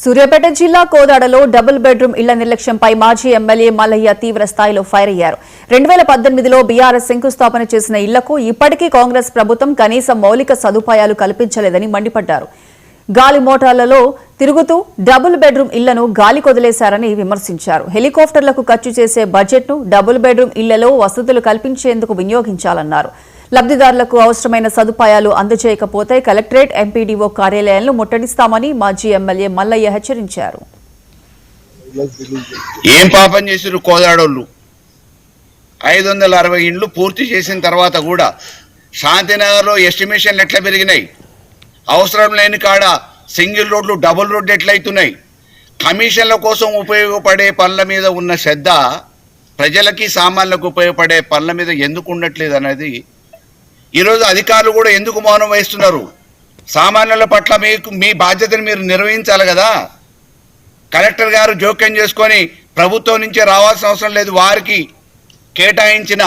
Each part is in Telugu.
సూర్యాపేట జిల్లా కోదాడలో డబుల్ బెడ్రూమ్ ఇళ్ల నిర్లక్ష్యంపై మాజీ ఎమ్మెల్యే మల్లయ్య తీవ్ర స్థాయిలో ఫైర్ అయ్యారు. 2018లో బీఆర్ఎస్ శంకుస్థాపన చేసిన ఇళ్లకు ఇప్పటికీ కాంగ్రెస్ ప్రభుత్వం కనీస మౌలిక సదుపాయాలు కల్పించలేదని మండిపడ్డారు. గాలి మోటార్లలో తిరుగుతూ డబుల్ బెడ్రూమ్ ఇళ్లను గాలి కొదిలేశారని విమర్శించారు. హెలికాప్టర్లకు ఖర్చు చేసే బడ్జెట్ను డబుల్ బెడ్రూమ్ ఇళ్లలో వసతులు కల్పించేందుకు వినియోగించాలన్నారు. లబ్ధిదారులకు అవసరమైన సదుపాయాలు అందజేయకపోతే కలెక్టరేట్, ఎంపీడీఓ కార్యాలయాలను ముట్టడిస్తామని మాజీ ఎమ్మెల్యే మల్లయ్య హెచ్చరించారు. ఏం పాపం చేసిరు కోదాడోళ్ళు? 560 ఇండ్లు పూర్తి చేసిన తర్వాత కూడా శాంతినగర్లో ఎస్టిమేషన్లు ఎట్లా పెరిగినాయి? అవసరం లేని కాడ సింగిల్ రోడ్లు, డబుల్ రోడ్లు ఎట్లయితున్నాయి? కమిషన్ల కోసం ఉపయోగపడే పనుల మీద ఉన్న శ్రద్ధ ప్రజలకి, సామాన్యులకు ఉపయోగపడే పనుల మీద ఎందుకు ఉండట్లేదు అనేది ఈరోజు అధికారులు కూడా ఎందుకు మౌనం వహిస్తున్నారు? సామాన్యుల పట్ల మీ బాధ్యతను మీరు నిర్వహించాలి కదా. కలెక్టర్ గారు జోక్యం చేసుకొని ప్రభుత్వం నుంచే రావాల్సిన అవసరం లేదు. వారికి కేటాయించిన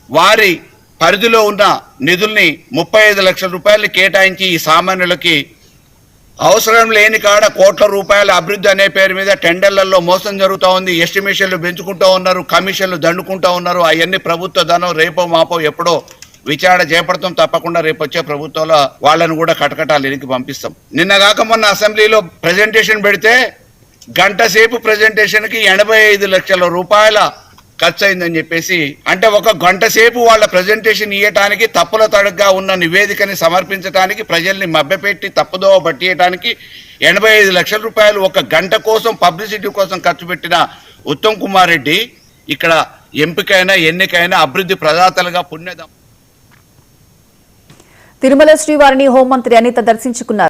వారి పరిధిలో ఉన్న నిధుల్ని 35 లక్షల రూపాయలు కేటాయించి ఈ సామాన్యులకి అవసరం లేని కాడ కోట్ల రూపాయల అభివృద్ధి అనే పేరు మీద టెండర్లలో మోసం జరుగుతూ ఉంది. ఎస్టిమేషన్లు పెంచుకుంటూ ఉన్నారు, కమిషన్లు దండుకుంటూ ఉన్నారు. అవన్నీ ప్రభుత్వ ధనం రేపో మాపో ఎప్పుడో విచారణ చేపడతాం. తప్పకుండా రేపు వచ్చే ప్రభుత్వంలో వాళ్ళను కూడా కటకటాలు వెనక్కి పంపిస్తాం. నిన్నగాక మొన్న అసెంబ్లీలో ప్రెజెంటేషన్ పెడితే గంట సేపు ప్రెజెంటేషన్కి 85 లక్షల రూపాయల ఖర్చు అయిందని చెప్పేసి, అంటే ఒక గంట సేపు వాళ్ళ ప్రెజెంటేషన్ ఇవ్వటానికి, తప్పుల తడుగ్గా ఉన్న నివేదికని సమర్పించడానికి, ప్రజల్ని మభ్యపెట్టి తప్పుదోవ పట్టియటానికి 85 లక్షల రూపాయలు ఒక గంట కోసం, పబ్లిసిటీ కోసం ఖర్చు పెట్టిన ఉత్తమ్ కుమార్ రెడ్డి ఇక్కడ ఎంపికైనా ఎన్నికైనా అభివృద్ధి ప్రదాతలుగా పుణ్యదం. తిరుమల శ్రీవారిని హోంమంత్రి అనిత దర్శించుకున్నారు.